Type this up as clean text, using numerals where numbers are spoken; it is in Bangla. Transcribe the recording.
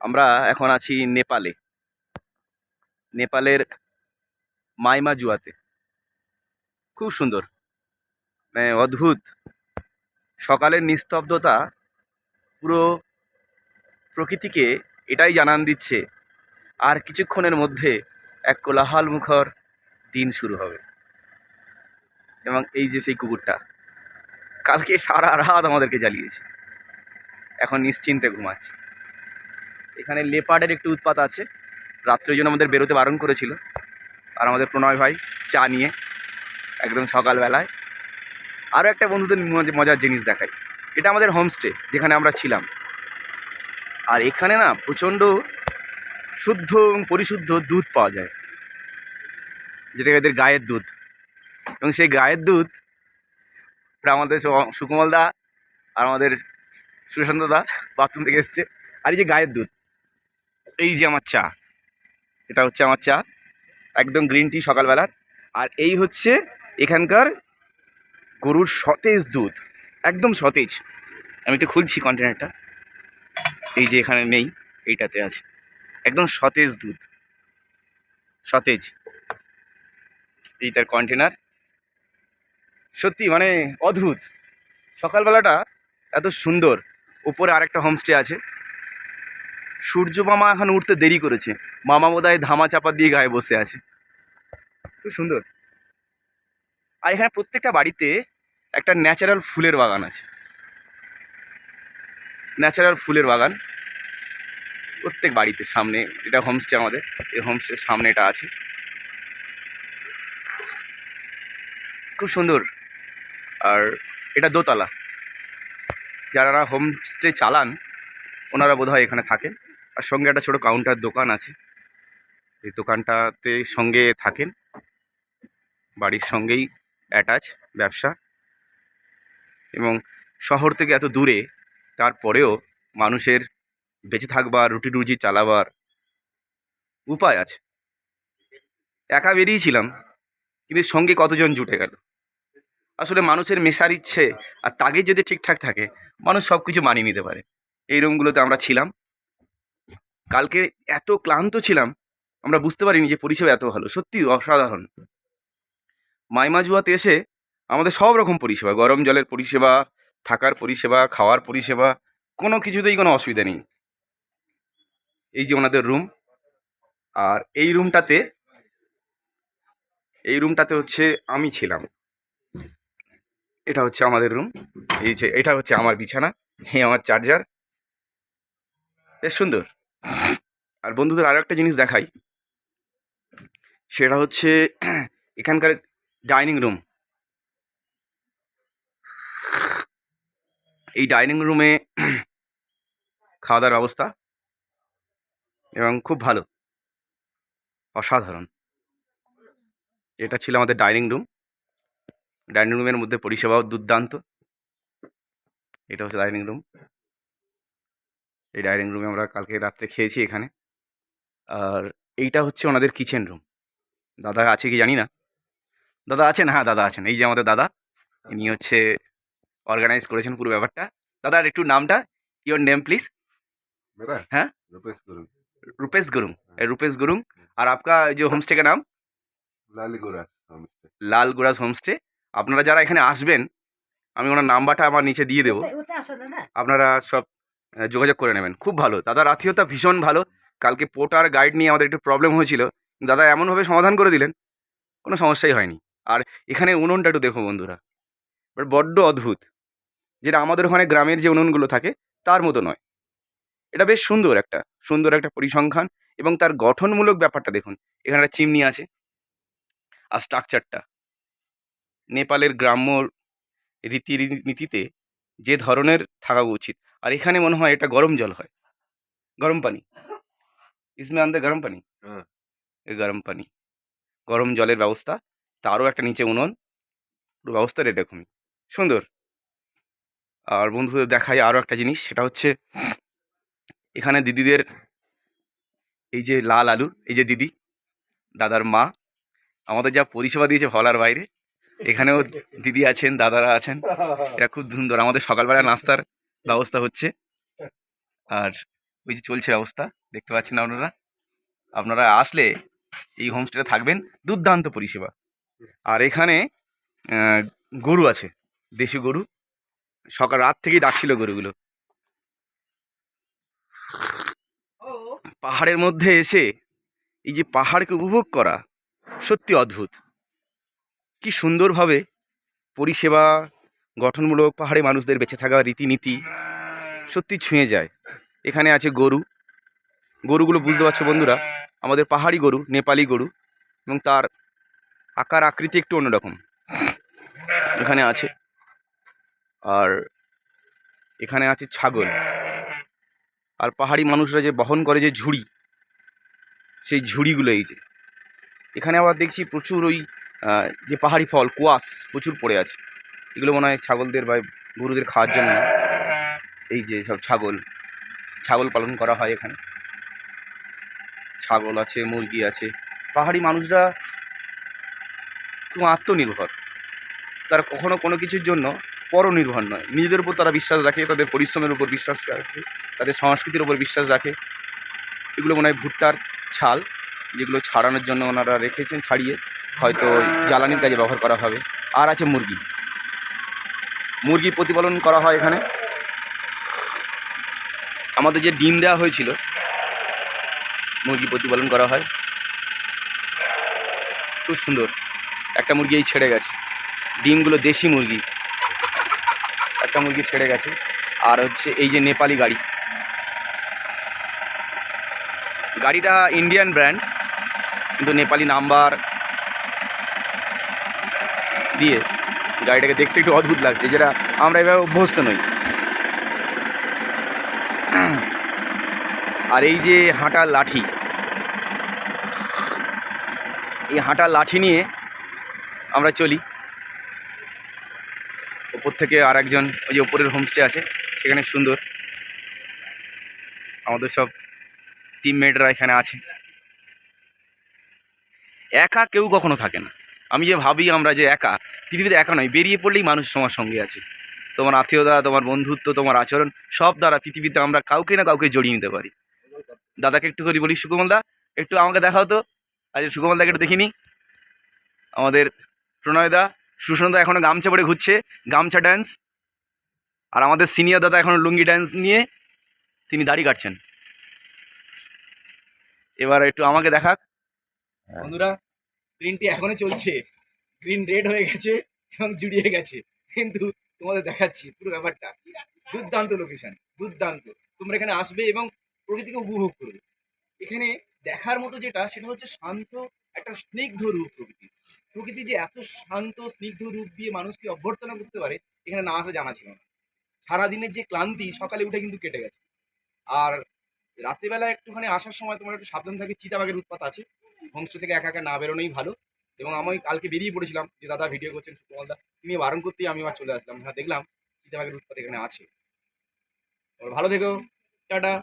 আমরা এখন আছি নেপালে। নেপালের মাইমাজুয়াতে। খুব সুন্দর, মানে অদ্ভুত। সকালের নিস্তব্ধতা পুরো প্রকৃতিকে এটাই জানান দিচ্ছে আর কিছুক্ষণের মধ্যে এক কোলাহল মুখর দিন শুরু হবে। এবং এই যে সেই কুকুরটা কালকে সারা রাত আমাদেরকে জ্বালিয়েছে, এখন নিশ্চিন্তে ঘুমাচ্ছে। এখানে লেপার্ডের একটু উৎপাত আছে, রাত্রের জন্য আমাদের বেরোতে বারণ করেছিল। আর আমাদের প্রণয় ভাই চা নিয়ে একদম সকালবেলায় আরও একটা বন্ধুদের মজার জিনিস দেখাই। এটা আমাদের হোমস্টে যেখানে আমরা ছিলাম। আর এখানে না প্রচণ্ড শুদ্ধ এবং পরিশুদ্ধ দুধ পাওয়া যায়, যেটা এদের গায়ের দুধ। এবং সেই গায়ের দুধ আমাদের সুকমল দা আর আমাদের সুশান্ত দা বাথরুম থেকে এসছে। আর এই যে গায়ের দুধ, এই যে আমার চা, এটা হচ্ছে আমার চা, একদম গ্রিন টি সকালবেলার। আর এই হচ্ছে এখানকার গরুর সতেজ দুধ, একদম সতেজ। আমি একটু খুলছি কন্টেনারটা, এই যে এখানে নেই, এইটাতে আছে একদম সতেজ দুধ, সতেজ। এই তার কন্টেনার, সত্যি মানে অদ্ভুত। সকালবেলাটা এত সুন্দর। উপরে আরেকটা হোমস্টে আছে। সূর্য মামা এখন উঠতে দেরি করেছে, মামা বোধহয় ধামা চাপা দিয়ে গায়ে বসে আছে। খুব সুন্দর। আর এখানে প্রত্যেকটা বাড়িতে একটা ন্যাচারাল ফুলের বাগান আছে, ন্যাচারাল ফুলের বাগান প্রত্যেক বাড়িতে। সামনে এটা হোমস্টে, আমাদের এই হোমস্টের সামনে এটা আছে। খুব সুন্দর। আর এটা দোতলা। যারা হোমস্টে চালান ওনারা বোধহয় এখানে থাকেন। আর সঙ্গে একটা ছোটো কাউন্টার দোকান আছে, এই দোকানটাতে সঙ্গে থাকেন, বাড়ির সঙ্গেই অ্যাটাচ ব্যবসা। এবং শহর থেকে এত দূরে তারপরেও মানুষের বেঁচে থাকবার, রুটি রুজি চালাবার উপায় আছে। একা বেরিয়েছিলাম, কিন্তু সঙ্গে কতজন জুটে গেল। আসলে মানুষের মেশার ইচ্ছে আর তাগিদ যদি ঠিকঠাক থাকে, মানুষ সব কিছু মানিয়ে নিতে পারে। এই রুমগুলোতে আমরা ছিলাম। কালকে এত ক্লান্ত ছিলাম, আমরা বুঝতে পারিনি যে পরিষেবা এত ভালো, সত্যি অসাধারণ। মাইমাজুয়াতে এসে আমাদের সব রকম পরিষেবা, গরম জলের পরিষেবা, থাকার পরিষেবা, খাওয়ার পরিষেবা, কোনো কিছুতেই কোনো অসুবিধা নেই। এই যে ওনাদের রুম। আর এই রুমটাতে হচ্ছে আমি ছিলাম। এটা হচ্ছে আমাদের রুম। এই যে এটা হচ্ছে আমার বিছানা, এই আমার চার্জার, বেশ সুন্দর। আর বন্ধুদের আরও একটা জিনিস দেখাই, সেটা হচ্ছে এখানকার ডাইনিং রুম। এই ডাইনিং রুমে খাওয়া দাওয়ার ব্যবস্থা এবং খুব ভালো, অসাধারণ। এটা ছিল আমাদের ডাইনিং রুম। ডাইনিং রুমের মধ্যে পরিষেবাও দুর্দান্ত। এটা হচ্ছে ডাইনিং রুম। এই ডাইনিং রুমে আমরা কালকে রাত্রে খেয়েছি এখানে। আর এইটা হচ্ছে ওনাদের কিচেন রুম। দাদা আছে কি জানি না, দাদা আছেন, হ্যাঁ দাদা আছেন। এই যে আমাদের দাদা, ইনি হচ্ছে অর্গানাইজ করেছেন পুরো ব্যাপারটা। দাদা আর একটু নামটা, ইওর নেম প্লিজ। मेरा হ্যাঁ, रुपेश गुरु। रूपेश गुरुंग। रूपेश गुरुंग। और आपका जो होमस्टे का नाम? लालीगुरास होमस्टे। লাল গুরাজ হোমস্টে। আপনারা যারা এখানে আসবেন, আমি ওনার নাম্বারটা আমার নিচে দিয়ে দেবো, আপনারা সব যোগাযোগ করে নেবেন। খুব ভালো, দাদার আত্মীয়তা ভীষণ ভালো। কালকে পোর্টার গাইড নিয়ে আমাদের একটু প্রবলেম হয়েছিল, দাদা এমনভাবে সমাধান করে দিলেন, কোনো সমস্যাই হয়নি। আর এখানে উনুনটা একটু দেখো বন্ধুরা, বড্ড অদ্ভুত। যেটা আমাদের ওখানে গ্রামের যে উনুনগুলো থাকে তার মতো নয়। এটা বেশ সুন্দর একটা পরিসংখ্যান। এবং তার গঠনমূলক ব্যাপারটা দেখুন, এখানে একটা চিমনি আছে। আর স্ট্রাকচারটা নেপালের গ্রাম্য রীতিনীতিতে যে ধরনের থাকা উচিত। আর এখানে মনে হয় এটা গরম জল হয়, গরম পানি। ইসমে আনতে গরম পানি, हाँ। এই গরম পানি, গরম জলের ব্যবস্থা, তারও একটা নিচে উনুন, পুরো ব্যবস্থাটা এরকমই সুন্দর। আর বন্ধুদের দেখাই আরও একটা জিনিস, সেটা হচ্ছে এখানে দিদিদের এই যে লাল আলু, এই যে দিদি, দাদার মা, আমাদের যা পরিষেবা দিয়েছে বলার বাইরে। এখানেও দিদি আছেন, দাদারা আছেন, এরা খুব সুন্দর। আমাদের সকালবেলা নাস্তার ব্যবস্থা হচ্ছে। আর ওই যে চলছে ব্যবস্থা, দেখতে পাচ্ছেন আপনারা। আপনারা আসলে এই হোমস্টেতে থাকবেন, দুর্দান্ত পরিষেবা। আর এখানে আহ, গরু আছে, দেশি গরু। সকাল রাত থেকেই ডাকছিল গরুগুলো। পাহাড়ের মধ্যে এসে এই যে পাহাড়কে উপভোগ করা সত্যি অদ্ভুত। কি সুন্দরভাবে পরিষেবা, গঠনমূলক পাহাড়ে মানুষদের বেঁচে থাকার রীতিনীতি সত্যি ছুঁয়ে যায়। এখানে আছে গরু। গরুগুলো বুঝতে পারছো বন্ধুরা, আমাদের পাহাড়ি গরু, নেপালি গরু, এবং তার আকার আকৃতি একটু অন্যরকম এখানে আছে। আর এখানে আছে ছাগল। আর পাহাড়ি মানুষরা যে বহন করে যে ঝুড়ি, সেই ঝুড়িগুলো এই যে এখানে আবার দেখছি প্রচুর ওই যে পাহাড়ি ফল কোয়াশ প্রচুর পড়ে আছে। এগুলো মনে হয় ছাগলদের বা গরুদের খাওয়ার জন্য। এই যে সব ছাগল পালন করা হয় এখানে। ছাগল আছে, মুরগি আছে। পাহাড়ি মানুষরা খুব আত্মনির্ভর। তারা কখনো কোনো কিছুর জন্য পরনির্ভর নয়, নিজেদের উপর তারা বিশ্বাস রাখে, তাদের পরিশ্রমের উপর বিশ্বাস রাখে, তাদের সংস্কৃতির উপর বিশ্বাস রাখে। এগুলো মনে হয় ভুট্টার ছাল, যেগুলো ছাড়ানোর জন্য ওনারা রেখেছেন, ছাড়িয়ে হয়তো জ্বালানির কাজে ব্যবহার করা হবে। আর আছে মুরগি প্রতিপালন করা হয় এখানে। আমাদের যে ডিম দেওয়া হয়েছিল, মুরগি প্রতিপালন করা হয়। খুব সুন্দর। একটা মুরগি এই ছেড়ে গেছে, ডিমগুলো দেশি মুরগি। একটা মুরগি ছেড়ে গেছে। আর হচ্ছে এই যে নেপালি গাড়িটা ইন্ডিয়ান ব্র্যান্ড, কিন্তু নেপালি নাম্বার দিয়ে গাড়িটাকে দেখতে একটু অদ্ভুত লাগছে, যেটা আমরা এভাবে অভ্যস্ত নই। আর এই যে হাঁটার লাঠি, এই হাঁটার লাঠি নিয়ে আমরা চলি। ওপর থেকে আর একজন, ওই যে ওপরের হোমস্টে আছে সেখানে সুন্দর, আমাদের সব টিমমেটরা এখানে আছে। একা কেউ কখনো থাকে না। আমি যে ভাবি আমরা যে একা, পৃথিবীতে একা নয়, বেরিয়ে পড়লেই মানুষ তোমার সঙ্গে আছে। তোমার আত্মীয়তা, তোমার বন্ধুত্ব, তোমার আচরণ, সব দ্বারা পৃথিবীতে আমরা কাউকে না কাউকে জড়িয়ে নিতে পারি। দাদাকে একটু করে বলি, সুকমল দা একটু আমাকে দেখাও তো। আজ সুকমল দাকে একটু দেখিনি। আমাদের প্রণয় দা, সুশান্ত দা এখনও গামছা পরে ঘুরছে, গামছা ড্যান্স। আর আমাদের সিনিয়র দাদা এখনও লুঙ্গি ড্যান্স নিয়ে তিনি দাড়ি কাটছেন। এবার একটু আমাকে দেখাক বন্ধুরা। গ্রিনটি এখনো চলছে, গ্রিন রেড হয়ে গেছে এবং জুড়িয়ে গেছে, কিন্তু তোমাদের দেখাচ্ছি পুরো ব্যাপারটা। দুর্দান্ত লোকেশন, দুর্দান্ত। তোমরা এখানে আসবে এবং প্রকৃতিকে উপভোগ করবে। এখানে দেখার মতো যেটা, সেটা হচ্ছে শান্ত একটা স্নিগ্ধ রূপ প্রকৃতি। প্রকৃতি যে এত শান্ত স্নিগ্ধ রূপ দিয়ে মানুষকে অভ্যর্থনা করতে পারে, এখানে না আসা জানা ছিল না। সারাদিনের যে ক্লান্তি সকালে উঠে কিন্তু কেটে গেছে। আর রাত্রিবেলা একটুখানি আসার সময় তোমার একটু সাবধান থাকবে, চিতাবাঘের উৎপাত আছে। হোমস্টে থেকে একা একা না বেরোনোই ভালো। এবং আমি কালকে বেরিয়ে পড়েছিলাম যে দাদা ভিডিও করছেন সুকুমালদা, তিনি বারণ করতেই আমি আবার চলে আসলাম। হ্যাঁ, দেখলাম চিতাবাঘের উৎপাত এখানে আছে। ভালো থেকো, টাটা।